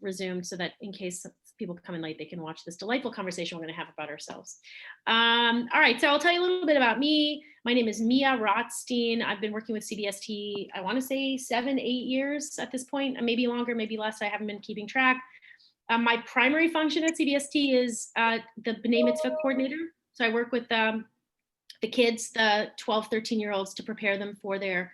resumed so that in case people come in late, they can watch this delightful conversation we're going to have about ourselves. All right, so I'll tell you a little bit about me. My name is Mia Rothstein. I've been working with CBST, I want to say 7-8 years at this point, maybe longer, maybe less. I haven't been keeping track. My primary function at CBST is the B'nai Mitzvah coordinator. So I work with the kids, the 12, 13-year-olds, to prepare them for their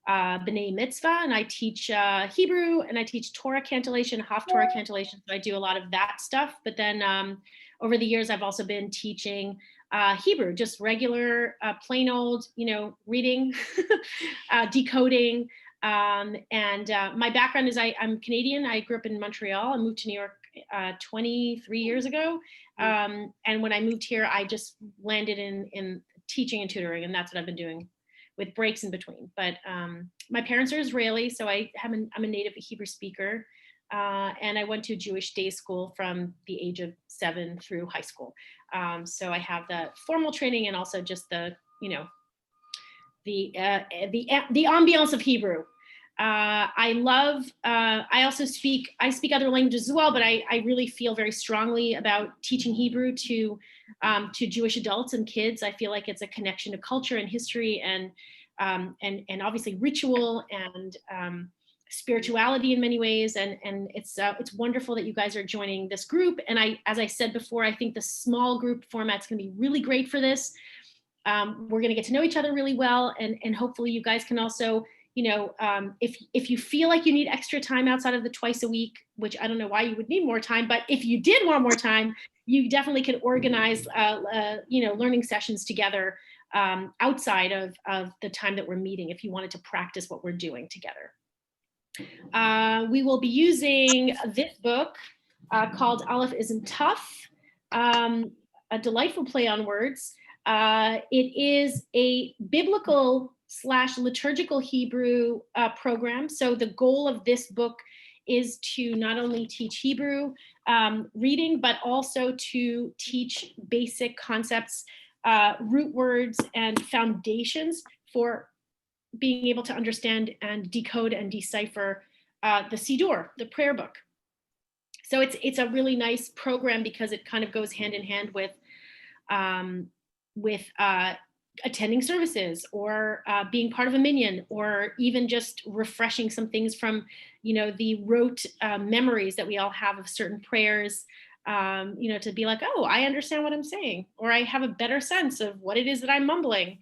B'nai Mitzvah, and I teach Hebrew, and I teach Torah cantillation, Haftorah cantillation. So I do a lot of that stuff. But then over the years, I've also been teaching Hebrew, just regular, plain old, reading, decoding. And my background is I'm Canadian. I grew up in Montreal. I moved to New York 23 years ago. And when I moved here, I just landed in teaching and tutoring, and that's what I've been doing, with breaks in between. But my parents are Israeli, so I'm a native Hebrew speaker. And I went to Jewish day school from the age of 7 through high school. So I have the formal training and also just the ambiance of Hebrew. I also speak other languages as well, but I really feel very strongly about teaching Hebrew to Jewish adults and kids. I feel like it's a connection to culture and history and obviously ritual and spirituality in many ways. And it's wonderful that you guys are joining this group. And as I said before, I think the small group format's going to be really great for this. We're going to get to know each other really well, and hopefully you guys can also, if you feel like you need extra time outside of the twice a week, which I don't know why you would need more time, but if you did want more time, you definitely could organize, learning sessions together outside of the time that we're meeting, if you wanted to practice what we're doing together. We will be using this book called Alef Isn't Tough, a delightful play on words. It is a biblical / liturgical Hebrew program. So the goal of this book is to not only teach Hebrew reading, but also to teach basic concepts, root words, and foundations for being able to understand and decode and decipher the Siddur, the prayer book. So it's a really nice program because it kind of goes hand in hand with attending services, or being part of a minyan, or even just refreshing some things from, the rote memories that we all have of certain prayers, to be like, oh, I understand what I'm saying, or I have a better sense of what it is that I'm mumbling.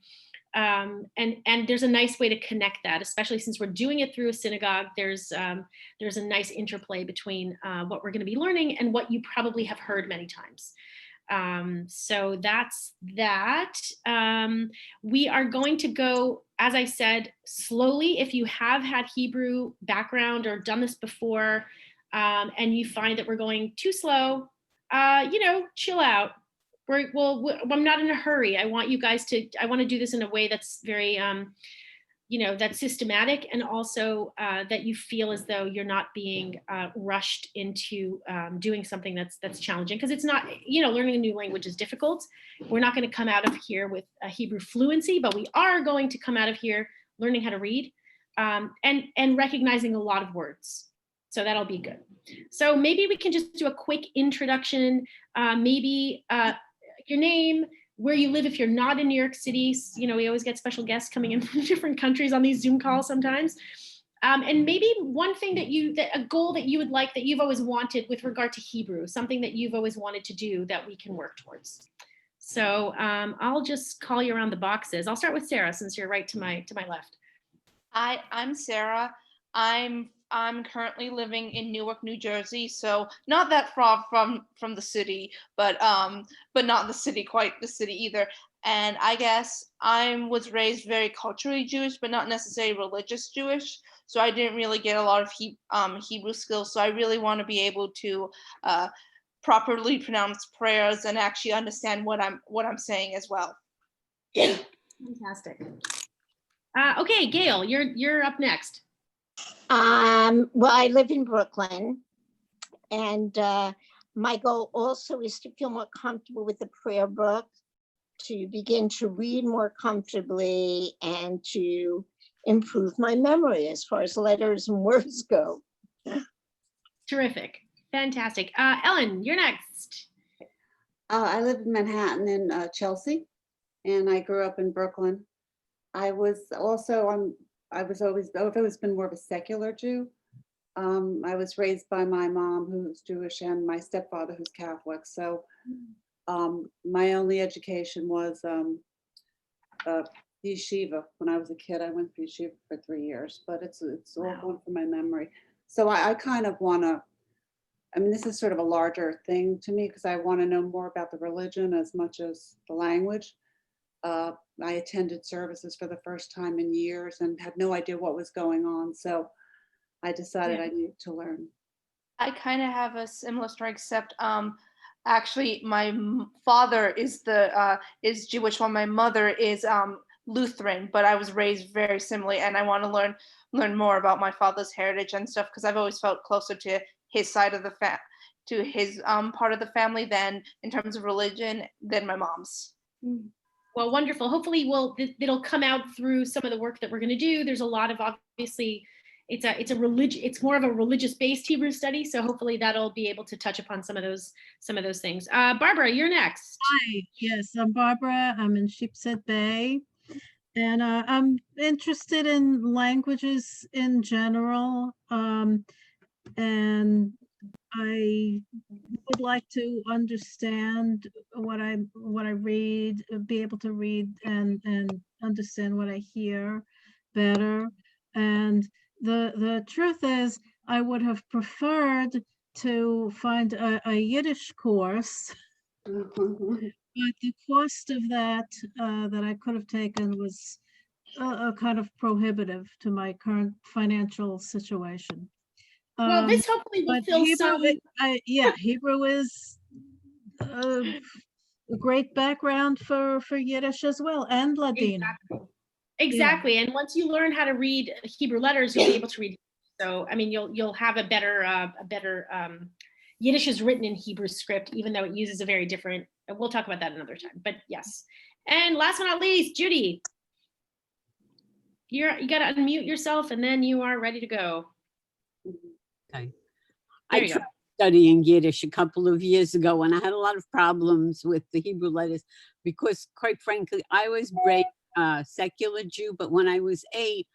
And there's a nice way to connect that, especially since we're doing it through a synagogue. There's a nice interplay between what we're going to be learning and what you probably have heard many times. So that's that. We are going to go, as I said, slowly. If you have had Hebrew background or done this before, and you find that we're going too slow, chill out. I'm not in a hurry. I want to do this in a way that's very, that's systematic, and also that you feel as though you're not being rushed into doing something that's challenging, because it's not, learning a new language is difficult. We're not going to come out of here with a Hebrew fluency, but we are going to come out of here learning how to read and recognizing a lot of words. So that'll be good. So maybe we can just do a quick introduction, maybe your name, where you live if you're not in New York City. We always get special guests coming in from different countries on these Zoom calls sometimes. And maybe one thing a goal that you would like, that you've always wanted with regard to Hebrew, something that you've always wanted to do that we can work towards. So I'll just call you around the boxes. I'll start with Sarah, since you're right to my left. Hi, I'm Sarah. I'm currently living in Newark, New Jersey, so not that far from the city, but not quite the city either. And I guess I was raised very culturally Jewish, but not necessarily religious Jewish. So I didn't really get a lot of Hebrew skills. So I really want to be able to properly pronounce prayers and actually understand what I'm saying as well. Fantastic. Okay, Gail, you're up next. Well, I live in Brooklyn, and my goal also is to feel more comfortable with the prayer book, to begin to read more comfortably, and to improve my memory as far as letters and words go. Terrific. Fantastic. Ellen, you're next. I live in Manhattan in Chelsea, and I grew up in Brooklyn. I was also I've always been more of a secular Jew. I was raised by my mom, who's Jewish, and my stepfather, who's Catholic. So my only education was yeshiva. When I was a kid, I went to yeshiva for 3 years, but it's all Wow. gone from my memory. So I kind of want to, I mean, this is sort of a larger thing to me because I want to know more about the religion as much as the language. I attended services for the first time in years and had no idea what was going on. So I decided I needed to learn. I kind of have a similar story, except actually my father is is Jewish, while my mother is Lutheran. But I was raised very similarly, and I want to learn more about my father's heritage and stuff because I've always felt closer to his side of the to his part of the family than in terms of religion than my mom's. Well, wonderful. Hopefully it'll come out through some of the work that we're going to do. There's a lot of, obviously, it's more of a religious based Hebrew study. So hopefully that'll be able to touch upon some of those things. Barbara, you're next. Hi, yes, I'm Barbara. I'm in Sheepshead Bay, and I'm interested in languages in general, and I would like to understand what I read, be able to read and understand what I hear better. And the truth is, I would have preferred to find a Yiddish course, but the cost of that that I could have taken was kind of prohibitive to my current financial situation. Well, this hopefully will But fill Hebrew, some. Hebrew is a great background for Yiddish as well, and Ladino. Exactly. And once you learn how to read Hebrew letters, you'll be able to read. So, I mean, you'll have a better Yiddish is written in Hebrew script, even though it uses a very different. We'll talk about that another time. But yes. And last but not least, Judy, you got to unmute yourself, and then you are ready to go. Okay. There I you go. tried studying Yiddish a couple of years ago, and I had a lot of problems with the Hebrew letters because, quite frankly, I was raised secular Jew, but when I was 8,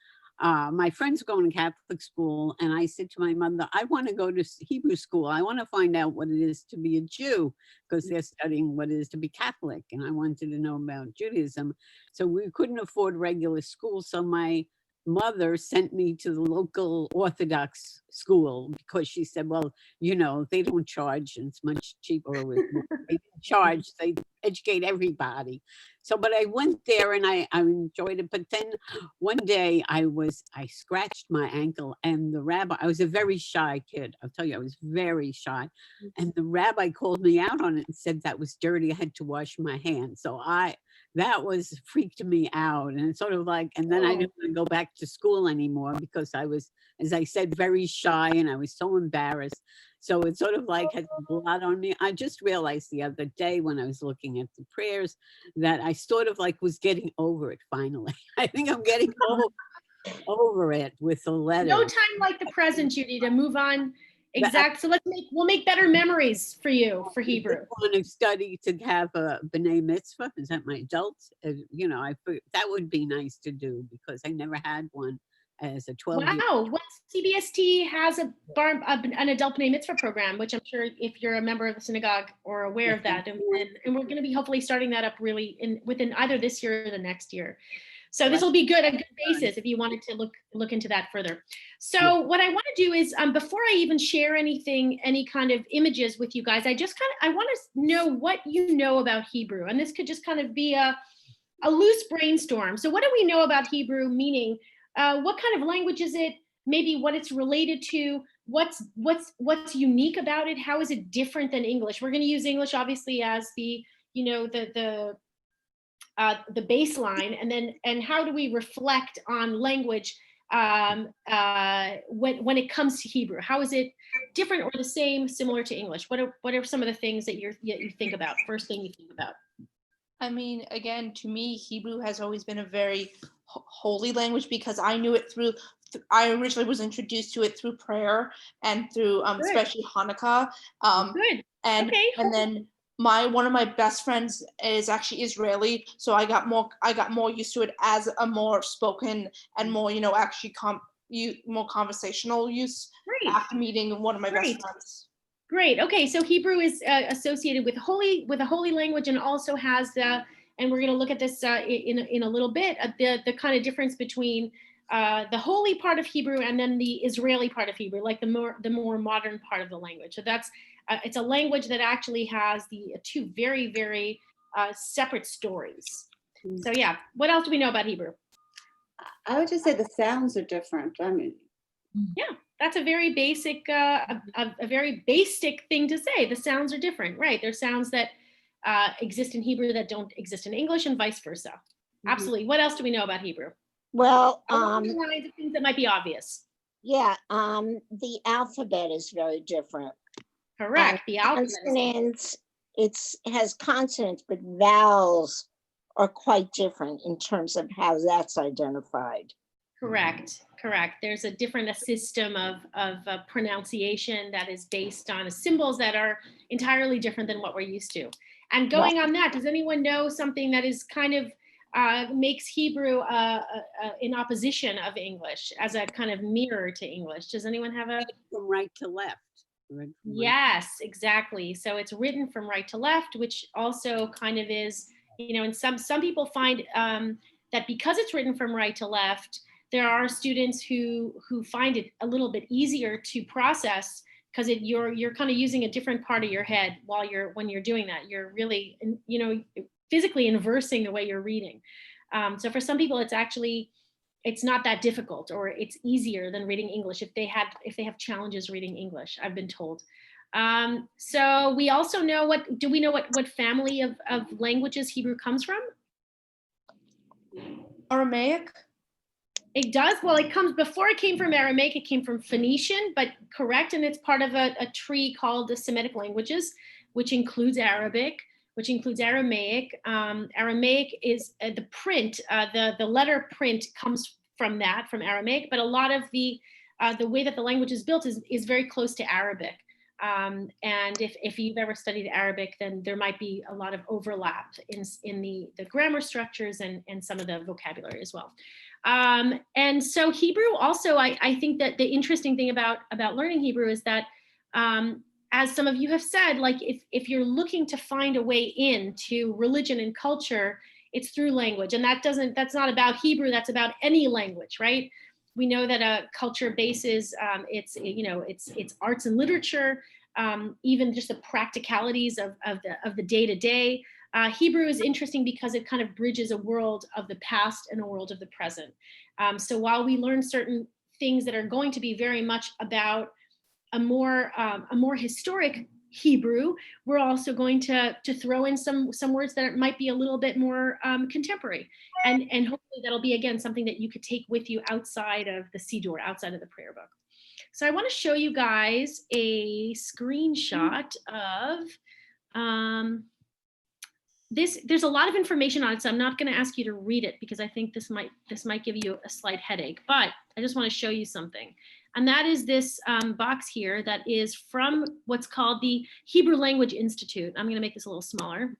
my friends were going to Catholic school, and I said to my mother, I want to go to Hebrew school. I want to find out what it is to be a Jew because they're studying what it is to be Catholic, and I wanted to know about Judaism. So we couldn't afford regular school, so my mother sent me to the local Orthodox school because she said, well, you know, they don't charge, and it's much cheaper with they don't charge, they educate everybody. So, but I went there and I enjoyed it. But then one day I scratched my ankle, and the rabbi, I was a very shy kid. I'll tell you, I was very shy. And the rabbi called me out on it and said that was dirty. I had to wash my hands. So that was freaked me out. And it's sort of like, and then I didn't want to go back to school anymore because I was, as I said, very shy and I was so embarrassed. So it sort of like had a blot on me. I just realized the other day when I was looking at the prayers that I sort of like was getting over it finally. I think I'm getting over it with the letters. No time like the present, Judy, to move on. Exact. So we'll make better memories for you for Hebrew. I want to study to have a B'nai Mitzvah. Is that my adults? You know, that would be nice to do because I never had one as a 12-year-old. Wow. Well, CBST has an adult B'nai Mitzvah program, which I'm sure if you're a member of the synagogue or aware of that, and we're going to be hopefully starting that up really within either this year or the next year. So this will be a good basis if you wanted to look into that further. So what I want to do is before I even share any kind of images with you guys, I want to know what you know about Hebrew, and this could just kind of be a loose brainstorm. So what do we know about Hebrew? Meaning, what kind of language is it? Maybe what it's related to. What's unique about it? How is it different than English? We're going to use English obviously as the baseline, and how do we reflect on language when it comes to Hebrew? How is it different or the same, similar to English? What are some of the things that you think about? First thing you think about? I mean, again, to me, Hebrew has always been a very holy language because I knew it through I originally was introduced to it through prayer and through Good. especially Hanukkah. Good. And Okay. then one of my best friends is actually Israeli, so I got more used to it as a more spoken and more, actually more conversational use Great. after meeting one of my Great. best friends. Great. Okay, so Hebrew is associated with a holy language, and also has and we're going to look at this in a little bit, the kind of difference between the holy part of Hebrew and then the Israeli part of Hebrew, like the more modern part of the language. So that's it's a language that actually has the two very, very separate stories. So yeah, what else do we know about Hebrew? I would just say the sounds are different. I mean, yeah, that's a very basic, a very basic thing to say. The sounds are different, right? There's sounds that exist in Hebrew that don't exist in English, and vice versa. Absolutely. What else do we know about Hebrew? Well, Lines of things that might be obvious. yeah, the alphabet is very different. Correct. The alphabet. Consonants, it has consonants, but vowels are quite different in terms of how that's identified. Correct. There's a different system of pronunciation that is based on symbols that are entirely different than what we're used to. And going on that, does anyone know something that is kind of makes Hebrew in opposition of English, as a kind of mirror to English? Does anyone have a? From right to left. Yes, exactly. So it's written from right to left, which also kind of is, and some people find that because it's written from right to left, there are students who find it a little bit easier to process, because you're kind of using a different part of your head when you're doing that. You're really, physically inversing the way you're reading. So for some people, it's not that difficult, or it's easier than reading English if they have challenges reading English, I've been told. So we also know what family of languages Hebrew comes from? Aramaic? It does. Well, before it came from Aramaic, it came from Phoenician, but correct. And it's part of a tree called the Semitic languages, which includes Arabic, which includes Aramaic. Aramaic is the print, the letter print comes from Aramaic, but a lot of the way that the language is built is very close to Arabic. And if you've ever studied Arabic, then there might be a lot of overlap in the grammar structures and some of the vocabulary as well. And so Hebrew also, I think that the interesting thing about learning Hebrew is that, as some of you have said, like if you're looking to find a way into religion and culture, it's through language. And that's not about Hebrew, that's about any language, right? We know that a culture bases, it's arts and literature, even just the practicalities of the day-to-day. Hebrew is interesting because it kind of bridges a world of the past and a world of the present. So while we learn certain things that are going to be very much about a more historic Hebrew, we're also going to throw in some words that might be a little bit more contemporary, and hopefully that'll be, again, something that you could take with you outside of the Siddur, outside of the prayer book. So I want to show you guys a screenshot of this. There's a lot of information on it, so I'm not going to ask you to read it because I think this might give you a slight headache, but I just want to show you something. And that is this box here that is from what's called the Hebrew Language Institute. I'm going to make this a little smaller.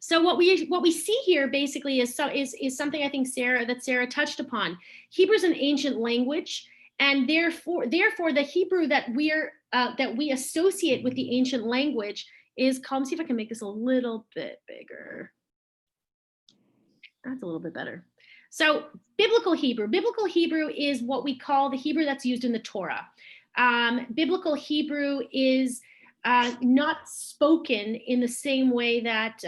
So what we see here basically is something I think Sarah touched upon. Hebrew is an ancient language, and therefore the Hebrew that we associate with the ancient language is called. Let's see if I can make this a little bit bigger. That's a little bit better. So biblical Hebrew is what we call the Hebrew that's used in the Torah. Biblical Hebrew is not spoken in the same way that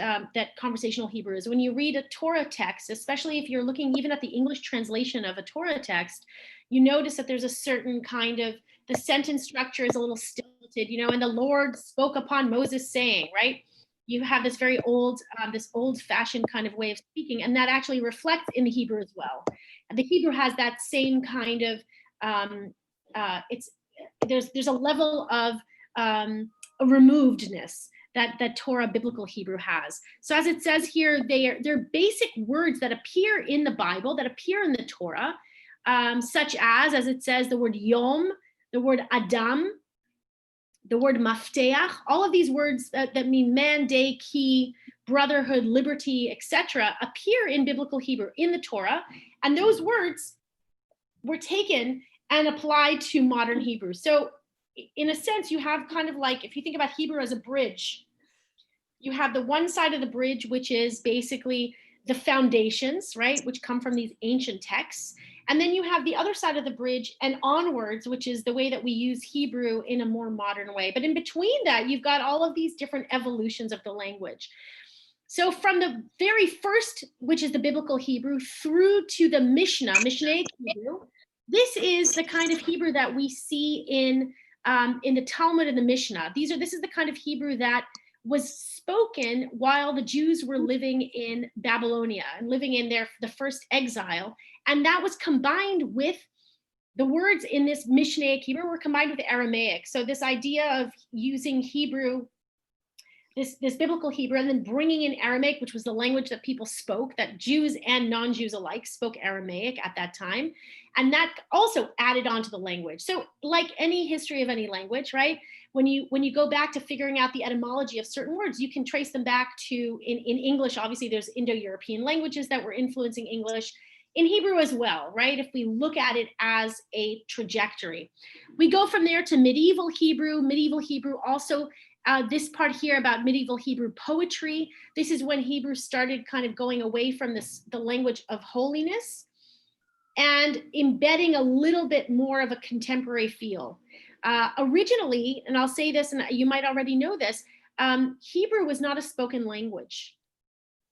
conversational Hebrew is. When you read a Torah text, especially if you're looking even at the English translation of a Torah text, you notice that there's a certain kind of, the sentence structure is a little stilted, and the Lord spoke upon Moses saying, right? You have this very old-fashioned kind of way of speaking, and that actually reflects in the Hebrew as well. And the Hebrew has that same kind of there's a level of a removedness that Torah biblical Hebrew has. So as it says here, they're basic words that appear in the Bible, that appear in the Torah, such as it says, the word yom, the word adam, the word mafteach, all of these words that mean man, day, key, brotherhood, liberty, etc., appear in biblical Hebrew in the Torah. And those words were taken and applied to modern Hebrew. So in a sense, you have kind of like, if you think about Hebrew as a bridge, you have the one side of the bridge, which is basically the foundations, right, which come from these ancient texts. And then you have the other side of the bridge and onwards, which is the way that we use Hebrew in a more modern way. But in between that, you've got all of these different evolutions of the language. So from the very first, which is the biblical Hebrew, through to the Mishnaic Hebrew, this is the kind of Hebrew that we see in the Talmud and the Mishnah. This is the kind of Hebrew that was spoken while the Jews were living in Babylonia and living in the first exile. And that was combined with the words in this Mishnaic Hebrew were combined with Aramaic. So this idea of using Hebrew, this biblical Hebrew, and then bringing in Aramaic, which was the language that people spoke, that Jews and non-Jews alike spoke Aramaic at that time. And that also added on to the language. So like any history of any language, right? When you go back to figuring out the etymology of certain words, you can trace them back to, in English, obviously there's Indo-European languages that were influencing English, in Hebrew as well, right? If we look at it as a trajectory. We go from there to medieval Hebrew. Medieval Hebrew also, this part here about medieval Hebrew poetry, this is when Hebrew started kind of going away from the language of holiness and embedding a little bit more of a contemporary feel. Originally, and I'll say this, and you might already know this, Hebrew was not a spoken language.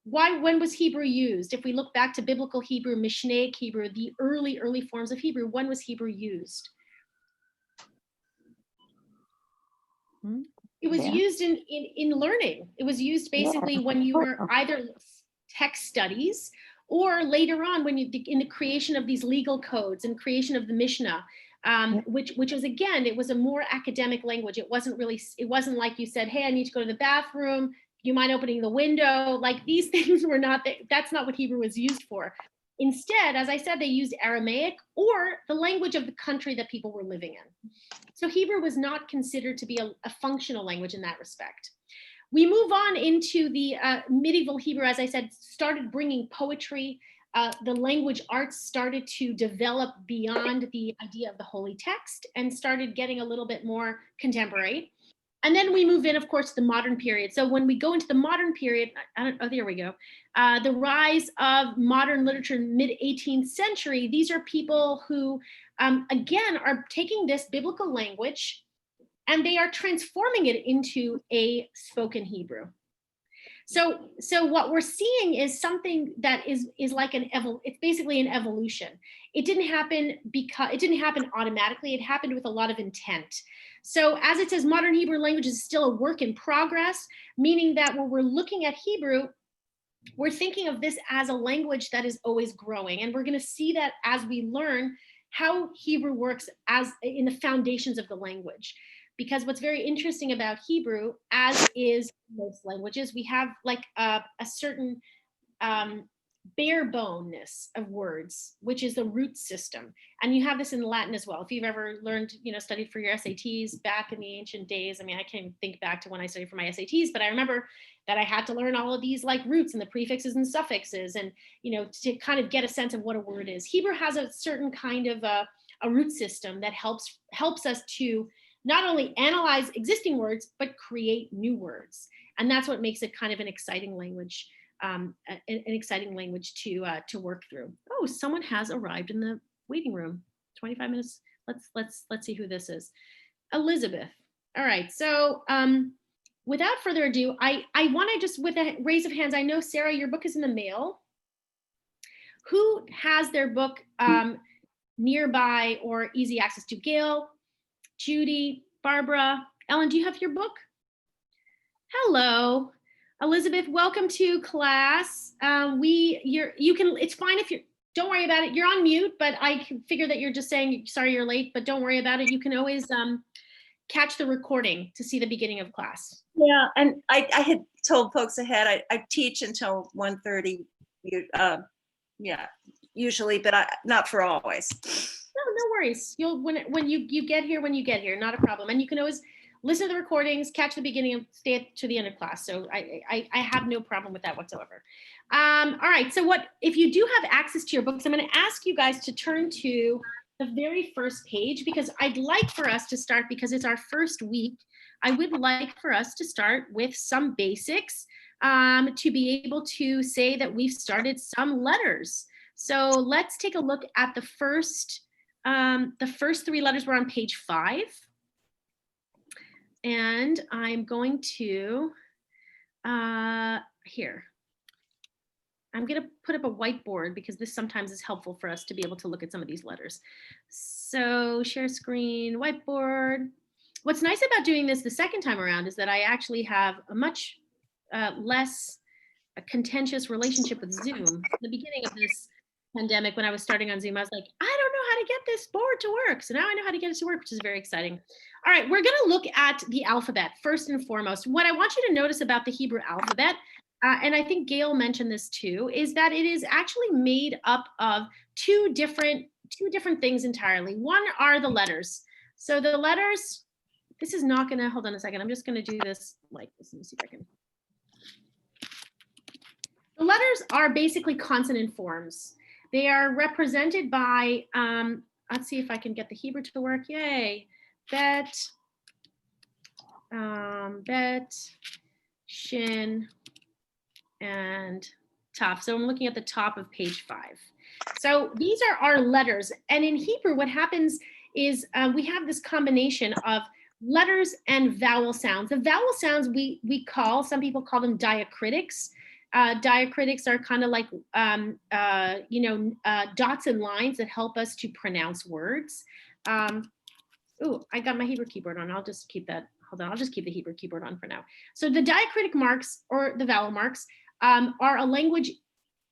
When was Hebrew used? If we look back to biblical Hebrew, Mishnaic Hebrew, the early forms of Hebrew, when was Hebrew used? It was used in learning. It was used basically when you were either text studies or later on when in the creation of these legal codes and creation of the Mishnah, which was, again, it was a more academic language. It wasn't like you said, hey, I need to go to the bathroom. Do you mind opening the window? Like these things were not, that's not what Hebrew was used for. Instead, as I said, they used Aramaic or the language of the country that people were living in. So Hebrew was not considered to be a functional language in that respect. We move on into the medieval Hebrew, as I said, started bringing poetry. The language arts started to develop beyond the idea of the holy text and started getting a little bit more contemporary. And then we move in, of course, to the modern period. So when we go into the modern period, there we go. The rise of modern literature in mid-18th century, these are people who, again, are taking this biblical language and they are transforming it into a spoken Hebrew. So what we're seeing is something that is like it's basically an evolution. It didn't happen automatically. It happened with a lot of intent. So as it says, modern Hebrew language is still a work in progress, meaning that when we're looking at Hebrew, we're thinking of this as a language that is always growing. And we're going to see that as we learn how Hebrew works as in the foundations of the language. Because what's very interesting about Hebrew, as is most languages, we have like a certain bare boneness of words, which is the root system. And you have this in Latin as well. If you've ever learned, studied for your SATs back in the ancient days, I mean, I can't even think back to when I studied for my SATs, but I remember that I had to learn all of these like roots and the prefixes and suffixes and, to kind of get a sense of what a word is. Hebrew has a certain kind of a root system that helps us to not only analyze existing words, but create new words. And that's what makes it kind of an exciting language. An exciting language to work through. Oh, someone has arrived in the waiting room. 25 minutes. Let's see who this is. Elizabeth. All right. So without further ado, I want to just, with a raise of hands, I know Sarah, your book is in the mail. Who has their book nearby or easy access to? Gail, Judy, Barbara, Ellen, do you have your book? Hello. Elizabeth, welcome to class. It's fine if don't worry about it. You're on mute, but I can figure that you're just saying, sorry you're late, but don't worry about it. You can always catch the recording to see the beginning of class. Yeah, and I had told folks ahead, I teach until 1:30. Yeah, usually, but not for always. No worries. You'll when you get here, not a problem. And you can always listen to the recordings, catch the beginning, and stay to the end of class. So I have no problem with that whatsoever. All right. So what if you do have access to your books? I'm going to ask you guys to turn to the very first page, because I'd like for us to start, because it's our first week. I would like for us to start with some basics to be able to say that we've started some letters. So let's take a look at the first 3 letters. Were on page 5. And I'm going to, here. I'm going to put up a whiteboard because this sometimes is helpful for us to be able to look at some of these letters. So share screen, whiteboard. What's nice about doing this the second time around is that I actually have a much less contentious relationship with Zoom. At the beginning of this pandemic, when I was starting on Zoom, I was like, I don't know how to get this board to work. So now I know how to get it to work, which is very exciting. All right, we're going to look at the alphabet first and foremost. What I want you to notice about the Hebrew alphabet, and I think Gail mentioned this too, is that it is actually made up of two different things entirely. One are the letters. So the letters, this is not going to, hold on a second. I'm just going to do this like this. Let me see if I can. The letters are basically consonant forms. They are represented by, let's see if I can get the Hebrew to work. Yay. Bet, shin, and taf. So I'm looking at the top of page 5. So these are our letters. And in Hebrew, what happens is we have this combination of letters and vowel sounds. The vowel sounds some people call them diacritics. Diacritics are kind of like, dots and lines that help us to pronounce words. Oh, I got my Hebrew keyboard on. I'll just keep that. Hold on. I'll just keep the Hebrew keyboard on for now. So the diacritic marks, or the vowel marks, are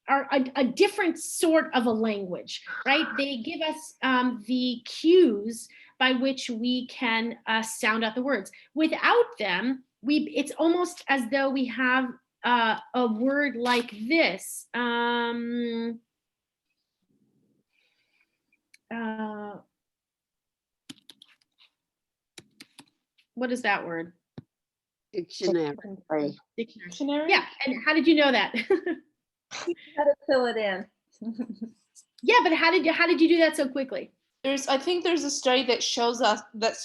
a different sort of a language, right? They give us the cues by which we can sound out the words. Without them, it's almost as though we have a word like this. What is that word? Dictionary. Dictionary. Yeah. And how did you know that? How to fill it in. Yeah, but how did you do that so quickly? I think there's a study that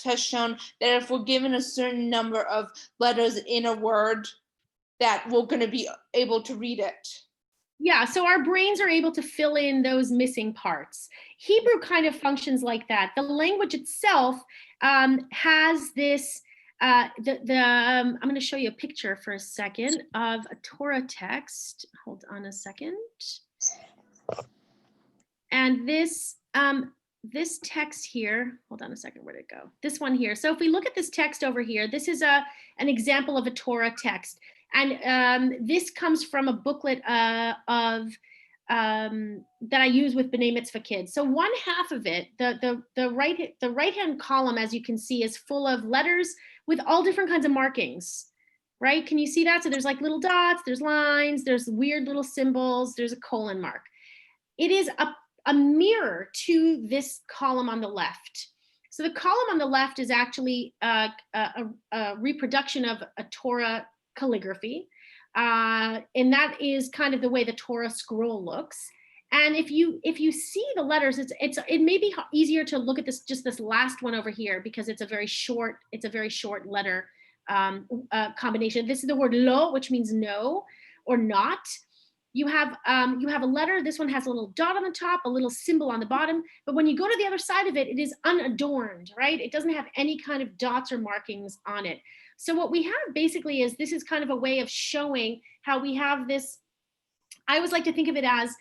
has shown that if we're given a certain number of letters in a word, that we're going to be able to read it. Yeah, so our brains are able to fill in those missing parts. Hebrew kind of functions like that. The language itself has this. I'm going to show you a picture for a second of a Torah text. Hold on a second. And this text here, hold on a second, where'd it go? This one here. So if we look at this text over here, this is an example of a Torah text. And this comes from a booklet that I use with B'nai Mitzvah kids. So one half of it, the right-hand column, as you can see, is full of letters with all different kinds of markings, right? Can you see that? So there's like little dots, there's lines, there's weird little symbols, there's a colon mark. It is a mirror to this column on the left. So the column on the left is actually a reproduction of a Torah calligraphy. And that is kind of the way the Torah scroll looks. And if you see the letters, it may be easier to look at this last one over here, because it's a very short letter combination. This is the word lo, which means no or not. You have a letter. This one has a little dot on the top, a little symbol on the bottom. But when you go to the other side of it, it is unadorned, right? It doesn't have any kind of dots or markings on it. So what we have basically is, this is kind of a way of showing how we have this. I always like to think of it as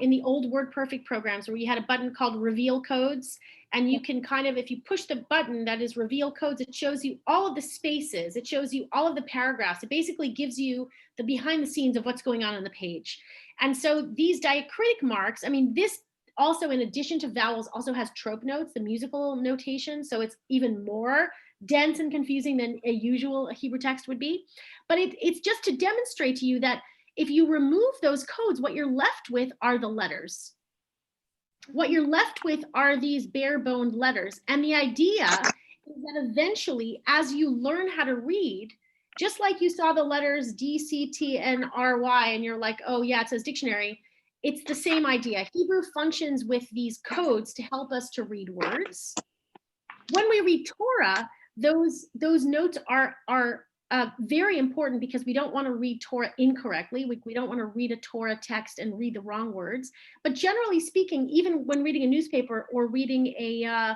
in the old WordPerfect programs, where you had a button called reveal codes. And you can kind of, if you push the button that is reveal codes, it shows you all of the spaces. It shows you all of the paragraphs. It basically gives you the behind the scenes of what's going on the page. And so these diacritic marks, I mean, this also, in addition to vowels, also has trope notes, the musical notation. So it's even more dense and confusing than a usual Hebrew text would be. But it's just to demonstrate to you that if you remove those codes, what you're left with are the letters. what you're left with are these bare-boned letters. And the idea is that eventually, as you learn how to read, just like you saw the letters D, C, T, and R, Y, and you're like, oh yeah, it says dictionary, it's the same idea. Hebrew functions with these codes to help us to read words. When we read Torah, those notes are very important because we don't want to read Torah incorrectly. We don't want to read a Torah text and read the wrong words. But generally speaking, even when reading a newspaper or reading a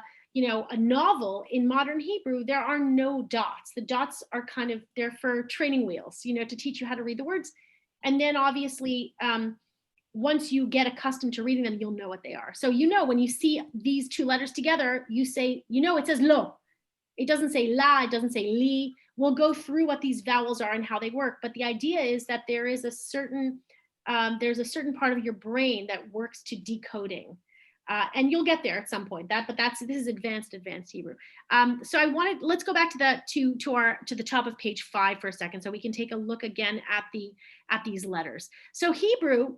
novel in modern Hebrew, there are no dots. The dots are kind of there for training wheels, to teach you how to read the words. And then obviously, once you get accustomed to reading them, you'll know what they are. So when you see these two letters together, you say, it says lo. It doesn't say la, it doesn't say li. We'll go through what these vowels are and how they work. But the idea is that there is a certain part of your brain that works to decoding. And you'll get there at some point. This is advanced Hebrew. So let's go back to the top of page 5 for a second, so we can take a look again at these letters. So Hebrew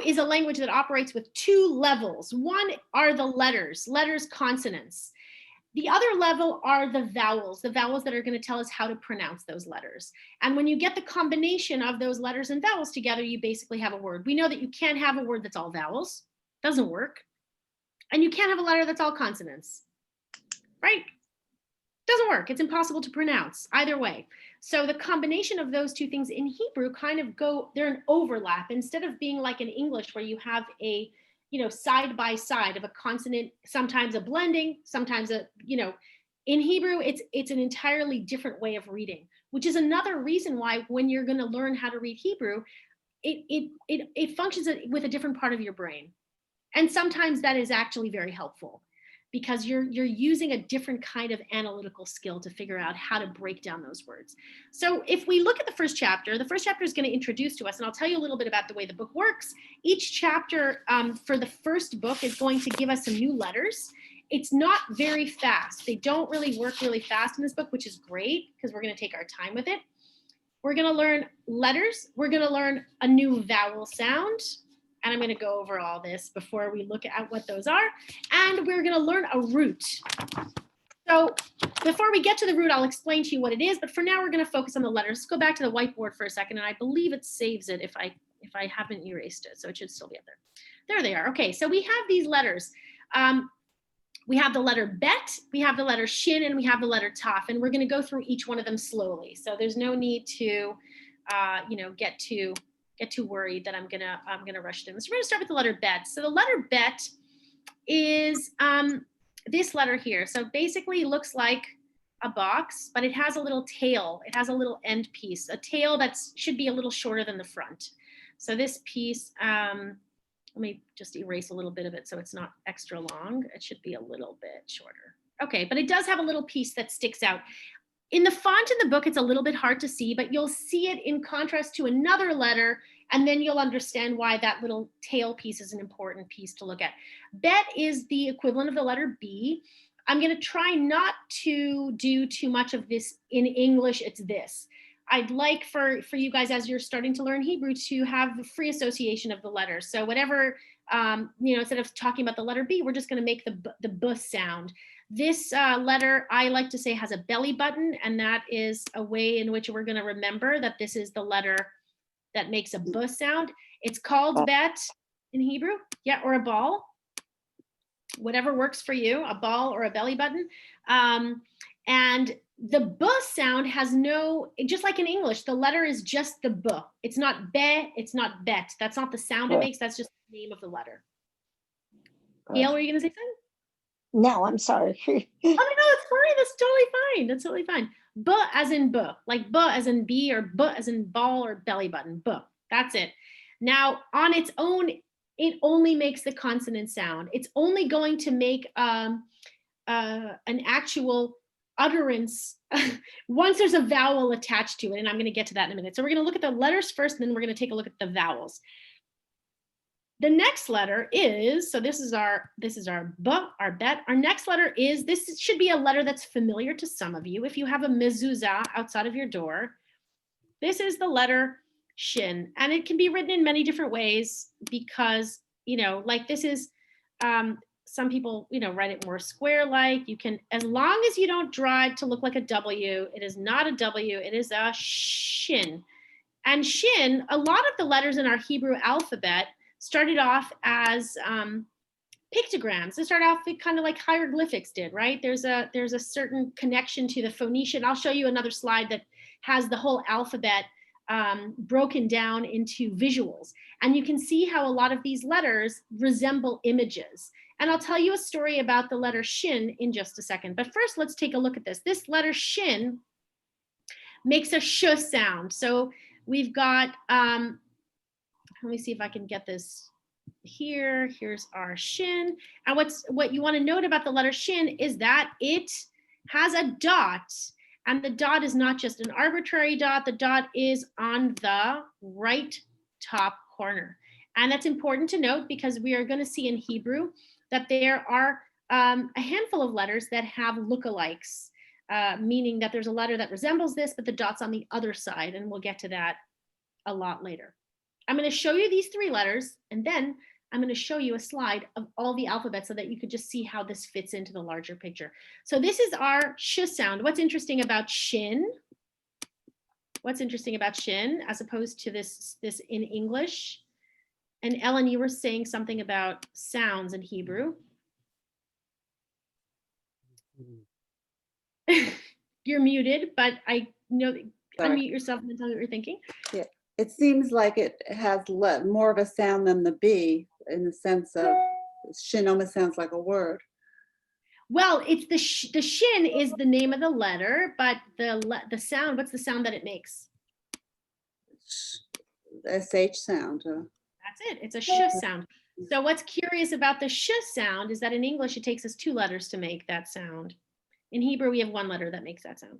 is a language that operates with 2 levels. One are the letters, consonants. The other level are the vowels that are going to tell us how to pronounce those letters. And when you get the combination of those letters and vowels together, you basically have a word. We know that you can't have a word that's all vowels. Doesn't work. And you can't have a letter that's all consonants, right? Doesn't work. It's impossible to pronounce either way. So the combination of those 2 things in Hebrew they're an overlap. Instead of being like in English where you have a side by side of a consonant, sometimes a blending, sometimes in Hebrew, it's an entirely different way of reading, which is another reason why when you're going to learn how to read Hebrew, it functions with a different part of your brain. And sometimes that is actually very helpful because you're using a different kind of analytical skill to figure out how to break down those words. So if we look at the first chapter is going to introduce to us, and I'll tell you a little bit about the way the book works. Each chapter for the first book is going to give us some new letters. It's not very fast. They don't really work really fast in this book, which is great because we're going to take our time with it. We're going to learn letters. We're going to learn a new vowel sound. And I'm going to go over all this before we look at what those are. And we're going to learn a root. So before we get to the root, I'll explain to you what it is. But for now, we're going to focus on the letters. Let's go back to the whiteboard for a second. And I believe it saves it if I haven't erased it. So it should still be up there. There they are. Okay, so we have these letters. We have the letter bet, we have the letter shin, and we have the letter taf. And we're going to go through each one of them slowly. So there's no need to, get too worried that I'm gonna rush through this. We're gonna start with the letter bet. So the letter bet is this letter here. So basically it looks like a box, but it has a little tail. It has a little end piece, a tail that should be a little shorter than the front. So this piece, let me just erase a little bit of it so it's not extra long. It should be a little bit shorter. Okay, but it does have a little piece that sticks out. In the font in the book, it's a little bit hard to see, but you'll see it in contrast to another letter, and then you'll understand why that little tail piece is an important piece to look at. Bet is the equivalent of the letter B. I'm going to try not to do too much of this in English. It's this. I'd like for you guys, as you're starting to learn Hebrew, to have the free association of the letters. So whatever, instead of talking about the letter B, we're just going to make the B sound. This letter, I like to say, has a belly button, and that is a way in which we're going to remember that this is the letter that makes a B sound. It's called bet in Hebrew, yeah, or a ball, whatever works for you, a ball or a belly button. And the B sound has no, just like in English, the letter is just the B. It's not be, it's not bet. That's not the sound it makes, that's just the name of the letter. Gail, were you going to say something? No, I'm sorry. Oh, no, it's fine. That's totally fine. That's totally fine. B as in B, like B as in B, or B as in ball or belly button. B. That's it. Now, on its own, it only makes the consonant sound. It's only going to make an actual utterance once there's a vowel attached to it. And I'm going to get to that in a minute. So we're going to look at the letters first, and then we're going to take a look at the vowels. The next letter is, so this is our B, our bet. Our next letter is, this should be a letter that's familiar to some of you. If you have a mezuzah outside of your door, this is the letter shin. And it can be written in many different ways because like this is, some people, write it more square-like. You can, as long as you don't draw it to look like a W, it is not a W, it is a shin. And shin, a lot of the letters in our Hebrew alphabet started off as pictograms. They started off kind of like hieroglyphics did, right? There's a certain connection to the Phoenician. I'll show you another slide that has the whole alphabet broken down into visuals. And you can see how a lot of these letters resemble images. And I'll tell you a story about the letter shin in just a second. But first, let's take a look at this. This letter shin makes a sh sound. So we've got, let me see if I can get this here. Here's our shin. And what you want to note about the letter shin is that it has a dot. And the dot is not just an arbitrary dot. The dot is on the right top corner. And that's important to note because we are going to see in Hebrew that there are a handful of letters that have lookalikes, meaning that there's a letter that resembles this, but the dot's on the other side. And we'll get to that a lot later. I'm going to show you these 3 letters, and then I'm going to show you a slide of all the alphabet so that you could just see how this fits into the larger picture. So this is our sh sound. What's interesting about shin? What's interesting about shin as opposed to this in English? And Ellen, you were saying something about sounds in Hebrew. You're muted, but I know, unmute yourself and tell me what you're thinking. Yeah, it seems like it has more of a sound than the B, in the sense of shin almost sounds like a word. Well, it's the shin is the name of the letter, but the sound, what's the sound that it makes? SH sound. That's it. It's a sh sound. So what's curious about the sh sound is that in English, it takes us 2 letters to make that sound. In Hebrew, we have 1 letter that makes that sound.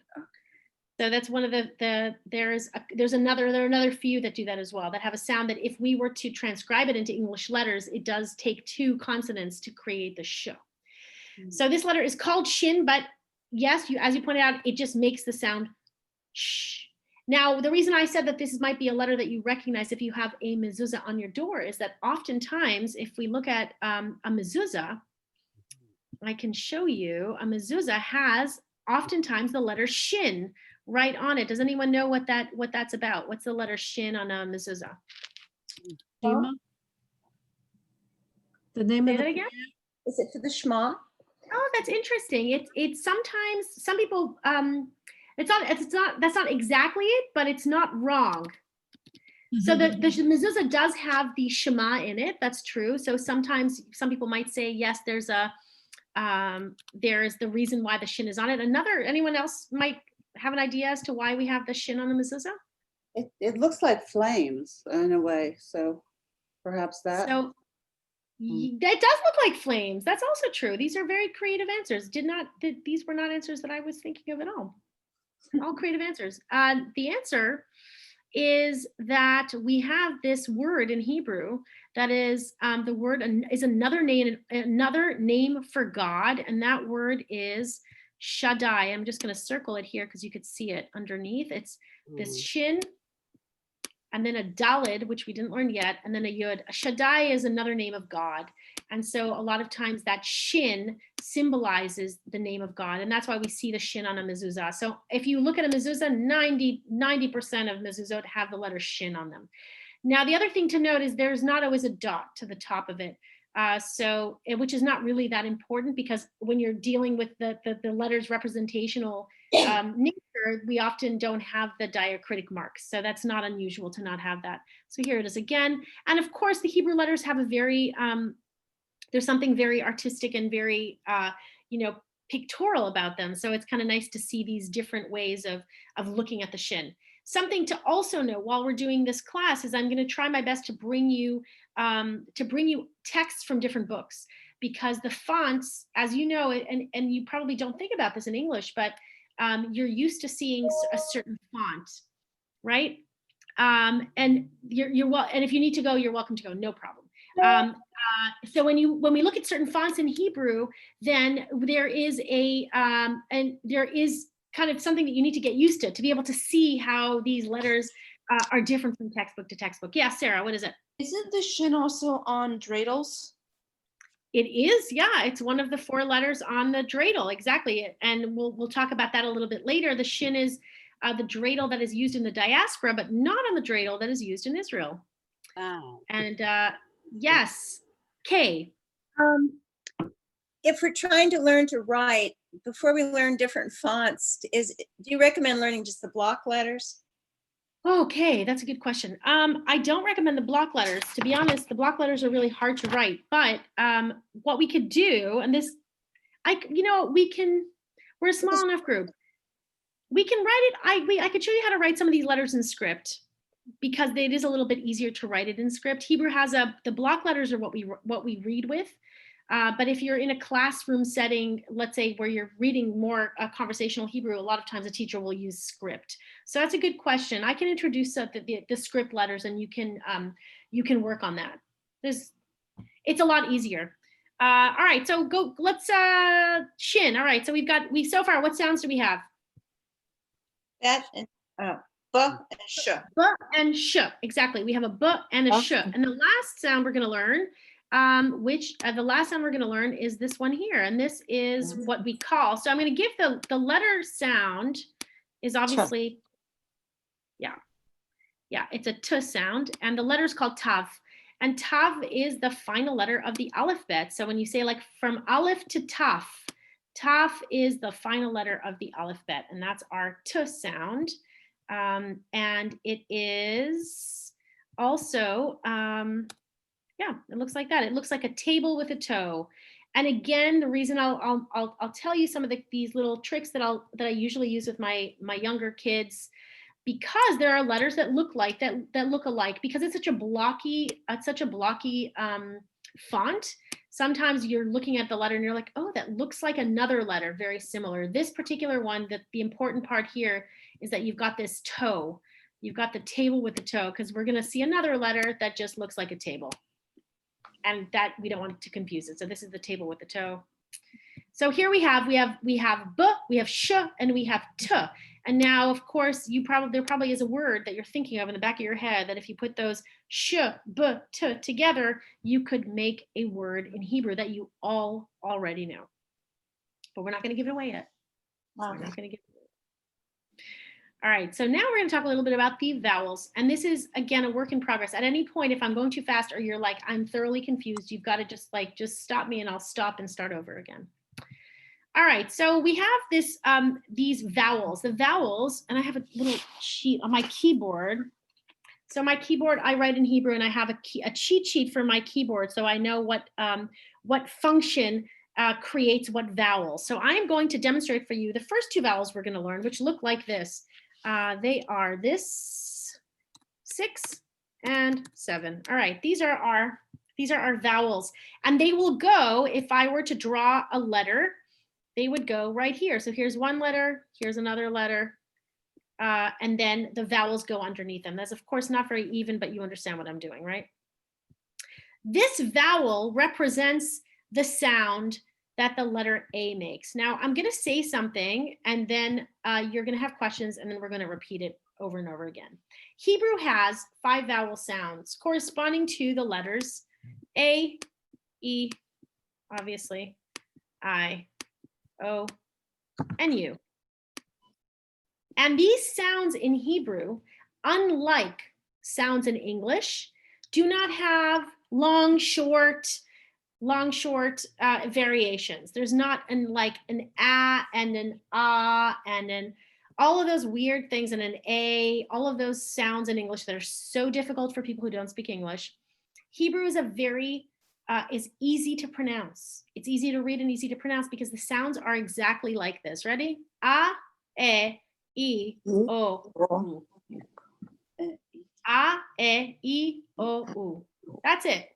So that's one of there are another few that do that as well, that have a sound that if we were to transcribe it into English letters, it does take 2 consonants to create the sh. So this letter is called shin, but yes, as you pointed out, it just makes the sound sh. Now, the reason I said that this might be a letter that you recognize if you have a mezuzah on your door is that oftentimes, if we look at a mezuzah, I can show you a mezuzah has oftentimes the letter shin right on it. Does anyone know what that's about? What's the letter shin on a mezuzah? Shema? The name Say of that the again? Is it for the Shema? Oh, that's interesting. It's sometimes some people that's not exactly it, but it's not wrong. So the mezuzah does have the Shema in it. That's true. So sometimes some people might say, yes, there's the reason why the shin is on it. Anyone else might have an idea as to why we have the shin on the mezuzah? It looks like flames in a way, so perhaps that. So that does look like flames. That's also true. These are very creative answers. These were not answers that I was thinking of at all. All creative answers. The answer is that we have this word in Hebrew that is the word is another name for God, and that word is Shaddai. I'm just going to circle it here because you could see it underneath. It's this shin and then a dalid, which we didn't learn yet, and then a yud. A Shaddai is another name of God. And so a lot of times that shin symbolizes the name of God. And that's why we see the shin on a mezuzah. So if you look at a mezuzah, 90% of mezuzot have the letter shin on them. Now, the other thing to note is there's not always a dot to the top of it. Which is not really that important because when you're dealing with the letter's representational nature, we often don't have the diacritic marks. So that's not unusual to not have that. So here it is again. And of course, the Hebrew letters have a very, there's something very artistic and very, pictorial about them. So it's kind of nice to see these different ways of looking at the shin. Something to also know while we're doing this class is I'm going to try my best to bring you texts from different books, because the fonts, as you know, and you probably don't think about this in English, but you're used to seeing a certain font, right? And and if you need to go, you're welcome to go, no problem. So when we look at certain fonts in Hebrew, then there is kind of something that you need to get used to be able to see how these letters are different from textbook to textbook. Yeah, Sarah, what is it? Isn't the shin also on dreidels? It is, yeah. It's one of the 4 letters on the dreidel, exactly. And we'll talk about that a little bit later. The shin is the dreidel that is used in the diaspora, but not on the dreidel that is used in Israel. Wow. And yes, Kay. If we're trying to learn to write, before we learn different fonts, do you recommend learning just the block letters? Okay, that's a good question. I don't recommend the block letters. To be honest, the block letters are really hard to write. But what we could do, and this, we're a small enough group. We can write it. I could show you how to write some of these letters in script because it is a little bit easier to write it in script. Hebrew has the block letters are what we read with. But if you're in a classroom setting, let's say where you're reading more conversational Hebrew, a lot of times a teacher will use script. So that's a good question. I can introduce the script letters, and you can work on that. It's a lot easier. All right, so let's shin. All right, so so far, what sounds do we have? That and b and sh. B and sh, exactly. We have a b and a sh. And the last sound we're going to learn, the last sound we're going to learn is this one here. And this is what we call, so I'm going to give the letter sound is obviously, yeah, it's a t sound. And the letter is called tav. And tav is the final letter of the alphabet. So when you say like from aleph to taf, taf is the final letter of the alphabet. And that's our t sound. And it is also, yeah, it looks like that. It looks like a table with a toe. And again, the reason I'll tell you some of these little tricks that I usually use with my younger kids, because there are letters that look alike, because it's such a blocky font. Sometimes you're looking at the letter and you're like, oh, that looks like another letter very similar. This particular one, the important part here is that you've got this toe. You've got the table with the toe, because we're going to see another letter that just looks like a table. And that we don't want to confuse it. So this is the table with the toe. So here we have b, we have sh, and we have t. And now, of course, there probably is a word that you're thinking of in the back of your head that if you put those sh, b, t together, you could make a word in Hebrew that you all already know. But we're not going to give it away yet. So we're not going to give it away. All right, so now we're going to talk a little bit about the vowels. And this is, again, a work in progress. At any point, if I'm going too fast or you're like, I'm thoroughly confused, you've got to just stop me and I'll stop and start over again. All right, so we have these vowels. The vowels, and I have a little sheet on my keyboard. So my keyboard, I write in Hebrew, and I have a cheat sheet for my keyboard, so I know what function creates what vowel. So I'm going to demonstrate for you the first 2 vowels we're going to learn, which look like this. They are this 6 and 7. All right, these are our vowels, and they will go, if I were to draw a letter, they would go right here. So here's one letter, here's another letter, and then the vowels go underneath them. That's of course not very even, but you understand what I'm doing, right? This vowel represents the sound that the letter A makes. Now I'm going to say something, and then you're going to have questions, and then we're going to repeat it over and over again. Hebrew has 5 vowel sounds corresponding to the letters A, E, obviously, I, O, and U. And these sounds in Hebrew, unlike sounds in English, do not have long, short variations. There's not an a and an ah and an all of those weird things and an a, all of those sounds in English that are so difficult for people who don't speak English. Hebrew is is easy to pronounce. It's easy to read and easy to pronounce because the sounds are exactly like this. Ready? A, e, o, u. A, e, o, u. That's it.